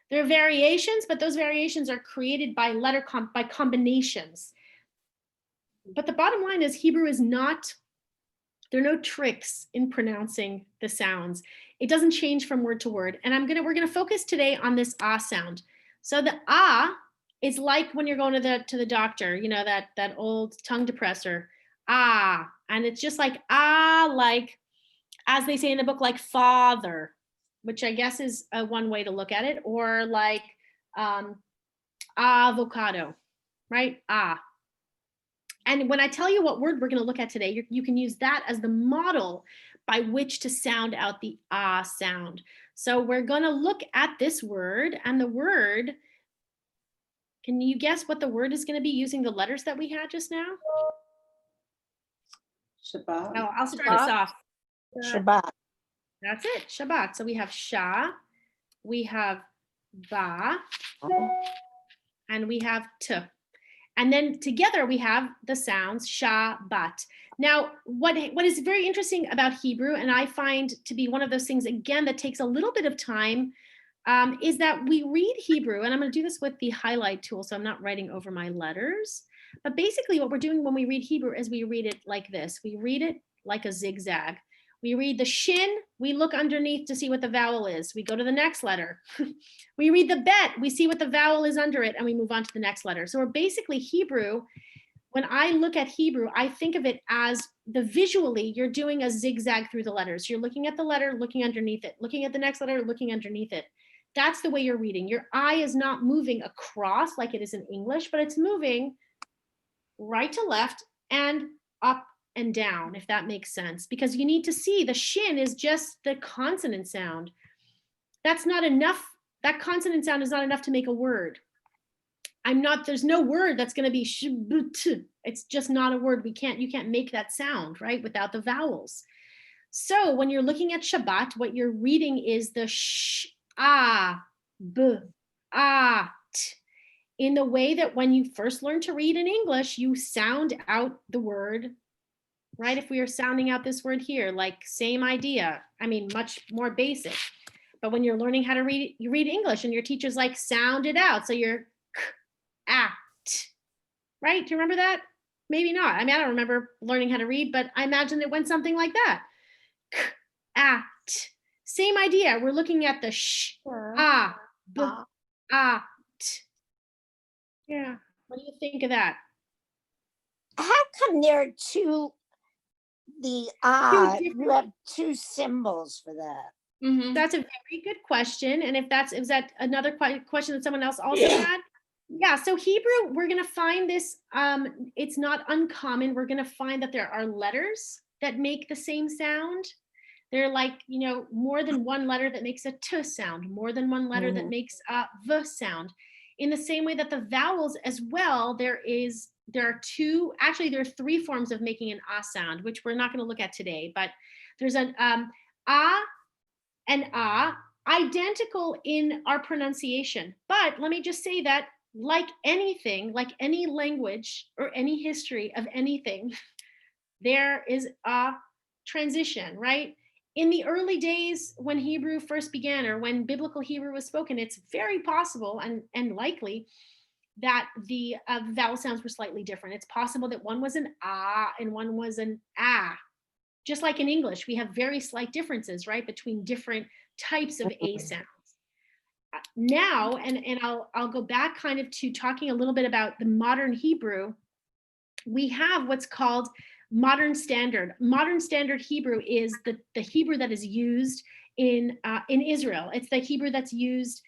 There are variations, but those variations are created by by combinations. But the bottom line is Hebrew is not, there are no tricks in pronouncing the sounds. It doesn't change from word to word. And we're gonna focus today on this ah sound. So the ah is like when you're going to the doctor, you know, that old tongue depressor, ah, and it's just like ah, like as they say in the book, like father, which I guess is one way to look at it, or like avocado, right? Ah. And when I tell you what word we're going to look at today, you can use that as the model by which to sound out the ah sound. So we're going to look at this word, and the word, can you guess what the word is going to be using the letters that we had just now? Shabbat. Oh, I'll start us off. Shabbat. That's it, Shabbat. So we have sha, we have ba, and we have t. And then together we have the sounds Shabbat. Now, what is very interesting about Hebrew, and I find to be one of those things, again, that takes a little bit of time, is that we read Hebrew, and I'm going to do this with the highlight tool, so I'm not writing over my letters. But basically what we're doing when we read Hebrew is we read it like this. We read it like a zigzag. We read the shin, we look underneath to see what the vowel is. We go to the next letter. We read the bet, we see what the vowel is under it, and we move on to the next letter. So we're basically Hebrew. When I look at Hebrew, I think of it as visually, you're doing a zigzag through the letters. You're looking at the letter, looking underneath it, looking at the next letter, looking underneath it. That's the way you're reading. Your eye is not moving across like it is in English, but it's moving right to left and up and down, if that makes sense, because you need to see the shin is just the consonant sound. That's not enough. That consonant sound is not enough to make a word. There's no word that's going to be shbut. It's just not a word. You can't make that sound, right, without the vowels. So when you're looking at Shabbat, what you're reading is the sh, ah, b, ah, t, in the way that when you first learn to read in English, you sound out the word, right? If we are sounding out this word here, like same idea. I mean, much more basic. But when you're learning how to read, you read English and your teacher's like, sound it out. So you're k, ah, t, right? Do you remember that? Maybe not. I mean, I don't remember learning how to read, but I imagine it went something like that. K, ah, t. Same idea. We're looking at the sh, ah, b, ah, t. Yeah. What do you think of that? How come there are two, you have two symbols for that? Mhm. That's a very good question. And is that another question that someone else also had? Yeah, so Hebrew, we're going to find this, it's not uncommon. We're going to find that there are letters that make the same sound. They're like, more than one letter that makes a t sound, more than one letter that makes a v sound. In the same way that the vowels as well, there are three forms of making an ah sound, which we're not going to look at today, but there's an ah and ah, identical in our pronunciation. But let me just say that like anything, like any language or any history of anything, there is a transition, right? In the early days when Hebrew first began, or when biblical Hebrew was spoken, it's very possible and likely that the vowel sounds were slightly different. It's possible that one was an ah and one was an ah. Just like in English, we have very slight differences, right, between different types of a sounds. Now, and I'll go back kind of to talking a little bit about the modern Hebrew. We have what's called modern standard. Modern standard Hebrew is the Hebrew that is used in Israel. It's the Hebrew that's used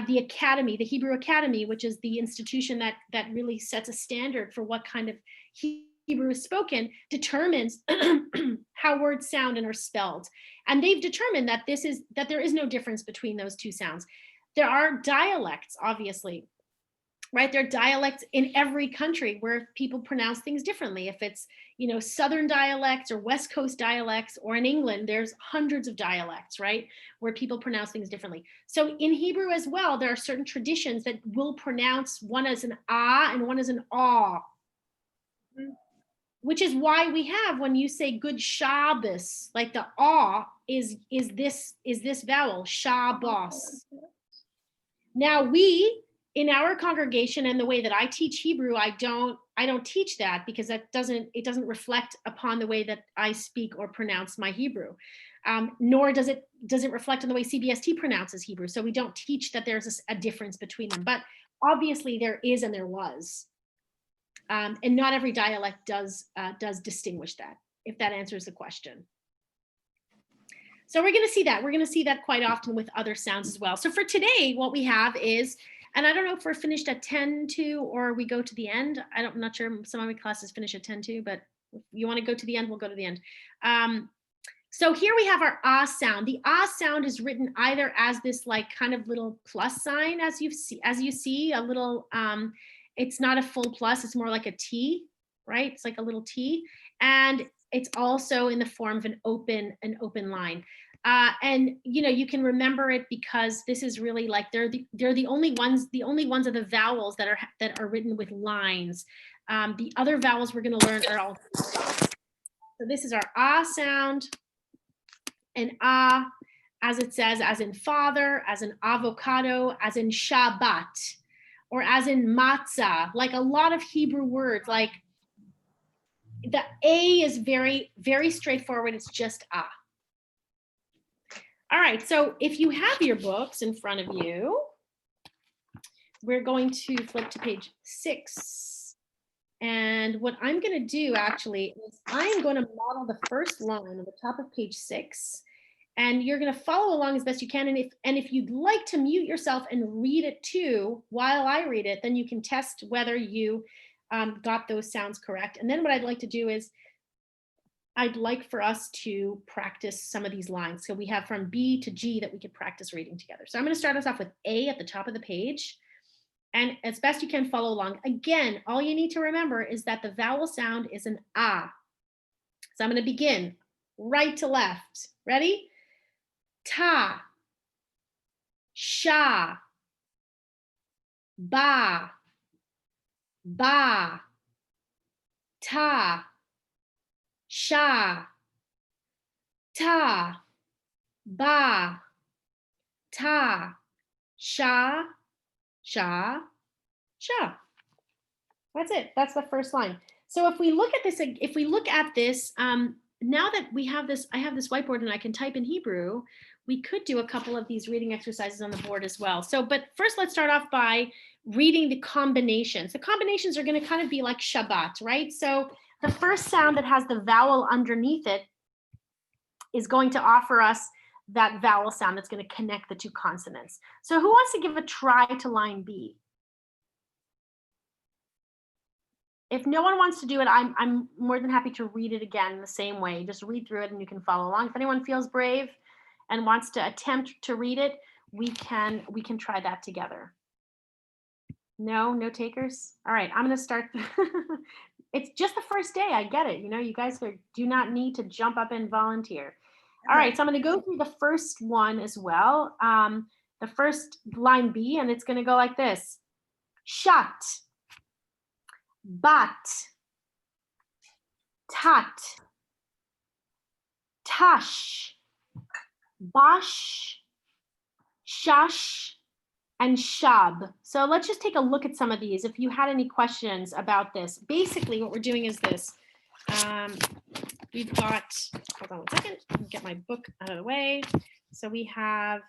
the academy, the Hebrew Academy, which is the institution that really sets a standard for what kind of Hebrew is spoken, determines how words sound and are spelled. And they've determined that there is no difference between those two sounds. There are dialects, obviously, right? There are dialects in every country where people pronounce things differently. If it's, Southern dialects or West Coast dialects, or in England, there's hundreds of dialects, right? Where people pronounce things differently. So in Hebrew as well, there are certain traditions that will pronounce one as an ah and one as an aw, which is why we have, when you say good Shabbos, like the aw is this vowel, Shabbos. Now in our congregation and the way that I teach Hebrew, I don't teach that, because it doesn't reflect upon the way that I speak or pronounce my Hebrew. Nor does it reflect on the way CBST pronounces Hebrew. So we don't teach that there's a difference between them, but obviously there is and there was. And not every dialect does distinguish that, if that answers the question. So we're going to see that. We're going to see that quite often with other sounds as well. So for today, what we have is, and I don't know if we're finished at 10:02 or we go to the end. I'm not sure. Some of my classes finish at 10:02, but if you want to go to the end, we'll go to the end. So here we have our ah sound. The ah sound is written either as this like kind of little plus sign, as you see a little, it's not a full plus, it's more like a T, right? It's like a little T. And it's also in the form of an open line. And you can remember it because this is really like they're the only ones of the vowels that are written with lines. The other vowels we're going to learn are all. So this is our ah sound. And ah, as it says, as in father, as in avocado, as in Shabbat, or as in matzah, like a lot of Hebrew words, like the A is very, very straightforward. It's just ah. All right, so if you have your books in front of you, we're going to flip to page 6. And what I'm going to do actually is I'm going to model the first line on the top of page 6. And you're going to follow along as best you can. And if you'd like to mute yourself and read it too while I read it, then you can test whether you got those sounds correct. And then what I'd like to do is I'd like for us to practice some of these lines. So we have from B to G that we could practice reading together. So I'm going to start us off with A at the top of the page. And as best you can follow along. Again, all you need to remember is that the vowel sound is an ah. So I'm going to begin right to left. Ready? Ta, sha, ba, ta, sha, ta, ba, ta, sha, sha. That's it. That's the first line. So if we look at this, now that we have this, I have this whiteboard and I can type in Hebrew, we could do a couple of these reading exercises on the board as well. So, but first let's start off by reading the combinations. The combinations are going to kind of be like Shabbat, right? So the first sound that has the vowel underneath it is going to offer us that vowel sound that's going to connect the two consonants. So who wants to give a try to line B? If no one wants to do it, I'm more than happy to read it again the same way. Just read through it and you can follow along. If anyone feels brave and wants to attempt to read it, we can try that together. No takers? All right, I'm gonna start. It's just the first day, I get it. You guys do not need to jump up and volunteer. All right, so I'm gonna go through the first one as well. The first line B, and it's gonna go like this. Shat. Bat, tat, tash, bash, shash, and shab. So let's just take a look at some of these. If you had any questions about this, basically what we're doing is this. We've got, hold on one second, let me get my book out of the way. So we have,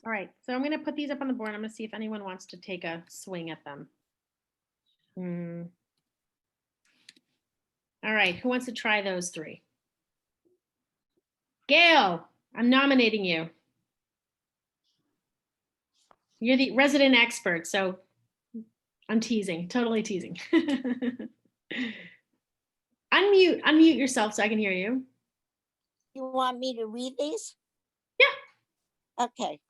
all right, so I'm going to put these up on the board. I'm going to see if anyone wants to take a swing at them. All right, who wants to try those 3? Gail, I'm nominating you. You're the resident expert, so I'm teasing, totally teasing. Unmute yourself so I can hear you. You want me to read these? Yeah. Okay.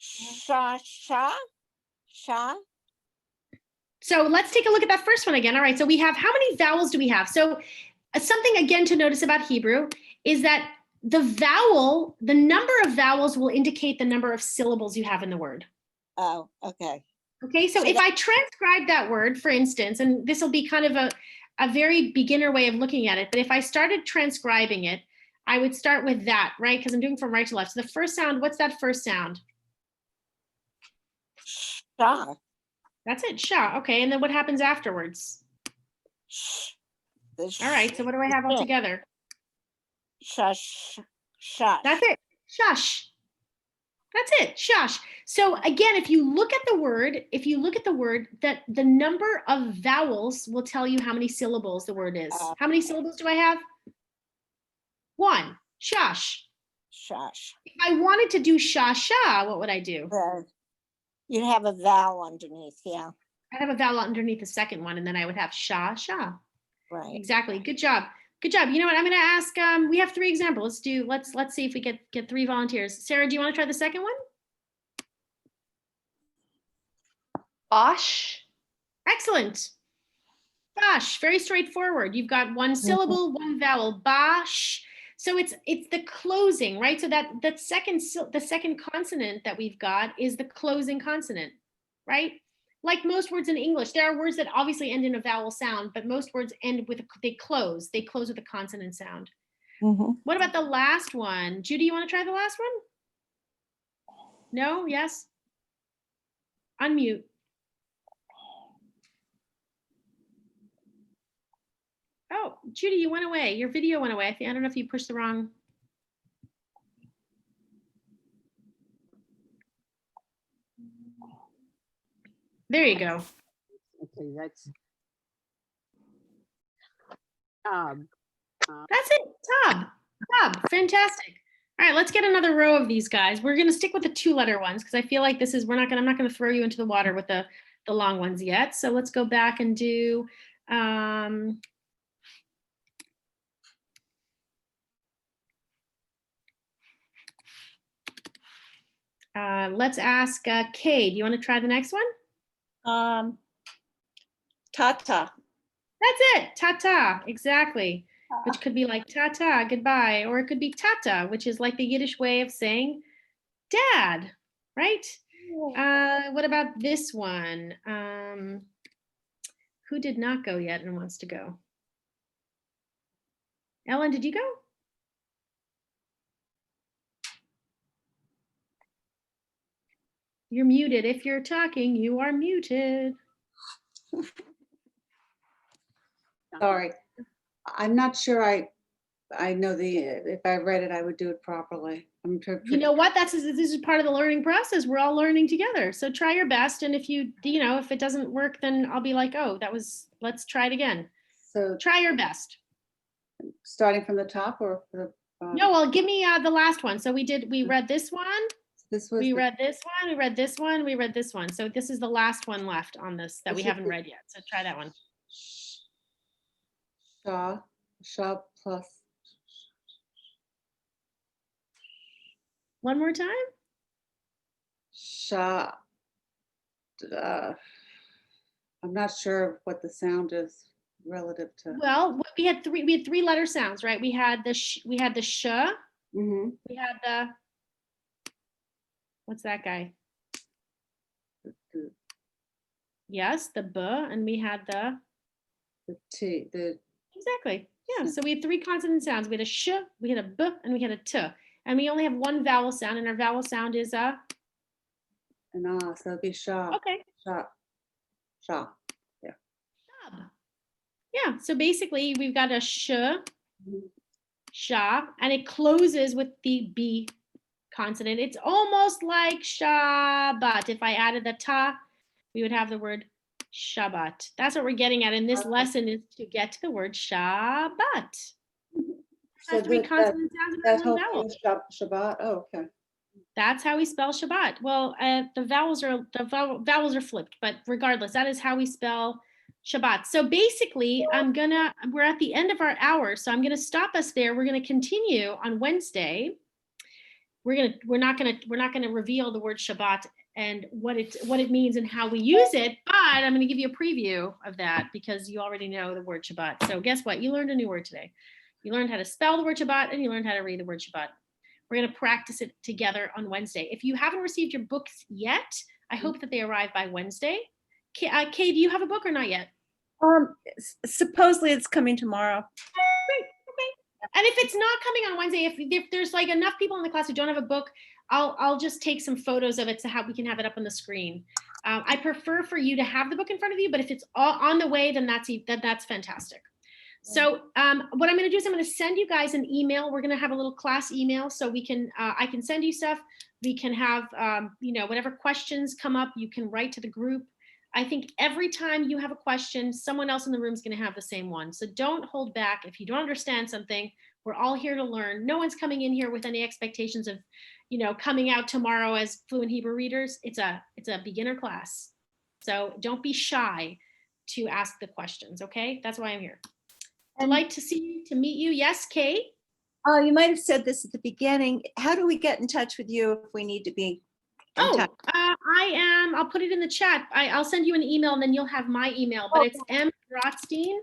Sha, sha, sha. So let's take a look at that first one again. All right, so we have, how many vowels do we have? So something again to notice about Hebrew is that the number of vowels will indicate the number of syllables you have in the word. Oh, okay. Okay, so if I transcribe that word, for instance, and this will be kind of a very beginner way of looking at it, but if I started transcribing it, I would start with that, right? Because I'm doing from right to left. So the first sound, what's that first sound? Sha. That's it, sha. Okay, and then what happens afterwards? All right, so what do I have all together? Shush. Shush. That's it. Shush. That's it. Shush. So again, if you look at the word, that the number of vowels will tell you how many syllables the word is. How many syllables do I have? 1. Shush. Shush. If I wanted to do sha, what would I do? You'd have a vowel underneath, yeah. I'd have a vowel underneath the second one, and then I would have sha. Right. Exactly. Good job. Good job. You know what? I'm going to ask. We have 3 examples. Let's see if we get 3 volunteers. Sarah, do you want to try the second one? Bosh. Excellent. Bosh. Very straightforward. You've got 1 syllable, 1 vowel. Bosh. So it's the closing, right? So the second consonant that we've got is the closing consonant, right? Like most words in English, there are words that obviously end in a vowel sound, but most words end with they close with a consonant sound. What about the last one? Judy, you want to try the last one? No? Yes? Unmute. Oh, Judy, you went away. Your video went away. I don't know if you pushed the wrong. There you go. Okay, that's That's it. Tob. Fantastic. All right, let's get another row of these guys. We're gonna stick with the 2-letter ones because I feel like I'm not gonna throw you into the water with the long ones yet. So let's go back and do let's ask Kay. Do you want to try the next one? Ta-ta. That's it. Ta-ta. Exactly. Which could be like ta-ta, goodbye, or it could be tata, which is like the Yiddish way of saying dad, right? What about this one? Who did not go yet and wants to go? Ellen, did you go? You're muted. If you're talking, you are muted. Sorry. I'm not sure I know if I read it, I would do it properly. You know what? This is part of the learning process. We're all learning together. So try your best. And if if it doesn't work, then I'll be like, oh, let's try it again. So Try your best. starting from the top or the bottom? No, well, give me the last one. So we read this one. This was We read this one, we read this one, we read this one. So this is the last one left on this that we This is haven't the- read yet. So try that one. Shaw plus. One more time. Shaw. I'm not sure what the sound is relative to. Well, we had 3-letter sounds, right? We had the sh, we had the what's that guy? The Yes, the b, and we had the T, exactly. Yeah, so we had 3 consonant sounds. We had a sh, we had a b, and we had a t. And we only have 1 vowel sound, and our vowel sound is and so it'd be Shaw. okay. Shaw. Shub. Yeah, so basically we've got a sh, sha, and it closes with the b consonant. It's almost like Shabbat. If I added the ta, we would have the word Shabbat. That's what we're getting at in this lesson, is to get to the word Shabbat. So 3 that consonant sounds and whole 1 vowel. thing is Shabbat. Oh, okay. That's how we spell Shabbat. Well, the vowels are flipped, but regardless, that is how we spell Shabbat. So basically, we're at the end of our hour, so I'm gonna stop us there. We're gonna continue on Wednesday. We're not gonna reveal the word Shabbat and what it means and how we use it, but I'm gonna give you a preview of that because you already know the word Shabbat. So guess what? You learned a new word today. You learned how to spell the word Shabbat and you learned how to read the word Shabbat. We're going to practice it together on Wednesday. If you haven't received your books yet, I hope that they arrive by Wednesday. Kay, do you have a book or not yet? Supposedly it's coming tomorrow. Great. Okay. And if it's not coming on Wednesday, if there's like enough people in the class who don't have a book, I'll just take some photos of it so we can have it up on the screen. I prefer for you to have the book in front of you, but if it's on the way, then that's fantastic. So what I'm going to do is I'm going to send you guys an email. We're going to have a little class email so we can, I can send you stuff. We can have, you know, whatever questions come up, you can write to the group. I think every time you have a question, someone else in the room is going to have the same one. So don't hold back. If you don't understand something, we're all here to learn. No one's coming in here with any expectations of, you know, coming out tomorrow as fluent Hebrew readers. It's a beginner class. So don't be shy to ask the questions, okay? That's why I'm here. Delight to see you, to meet you. Yes, Kate? Oh, you might have said this at the beginning. How do we get in touch with you if we need to be in Oh, touch? I'll put it in the chat. I'll send you an email and then you'll have my email, but it's M. Rothstein.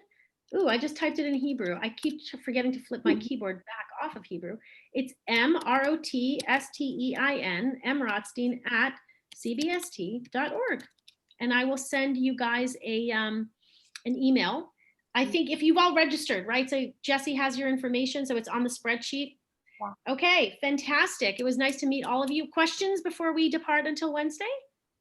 Ooh, I just typed it in Hebrew. I keep forgetting to flip my keyboard back off of Hebrew. It's MROTSTEIN, M. Rothstein at cbst.org. And I will send you guys an email. I think if you've all registered, right? So Jesse has your information, so it's on the spreadsheet. Yeah. Okay, fantastic. It was nice to meet all of you. Questions before we depart until Wednesday?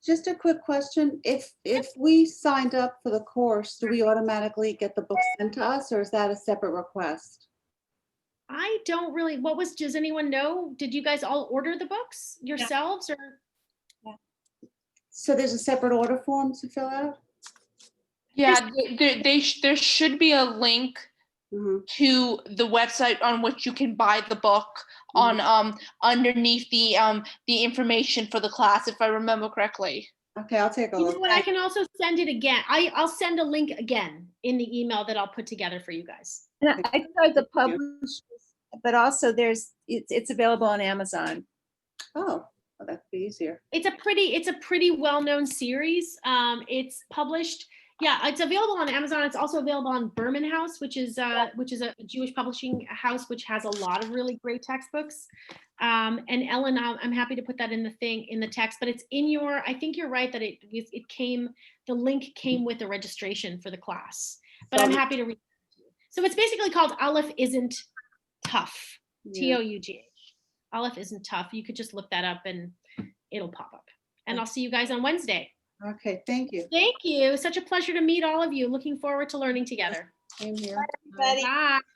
Just a quick question. If we signed up for the course, do we automatically get the book sent to us, or is that a separate request? I don't really, does anyone know? Did you guys all order the books yourselves or? So there's a separate order form to fill out? Yeah, there should be a link Mhm. to the website on which you can buy the book on underneath the information for the class, if I remember correctly. Okay, I'll take a You know look. what, I can also send it again. I'll send a link again in the email that I'll put together for you guys. And I tried the publishers, but also it's available on Amazon. Oh, well, that'd be easier. It's a pretty well-known series. It's published. Yeah, it's available on Amazon. It's also available on Berman House, which is a Jewish publishing house, which has a lot of really great textbooks. And Ellen, I'm happy to put that in the text, but it's in your. I think you're right that the link came with the registration for the class. But I'm happy to read it to you. So it's basically called Alef Isn't Tough. Yeah. TOUGH. Alef Isn't Tough. You could just look that up and it'll pop up. And I'll see you guys on Wednesday. Okay, thank you. Thank you. Such a pleasure to meet all of you. Looking forward to learning together. Same here. Everybody. Bye.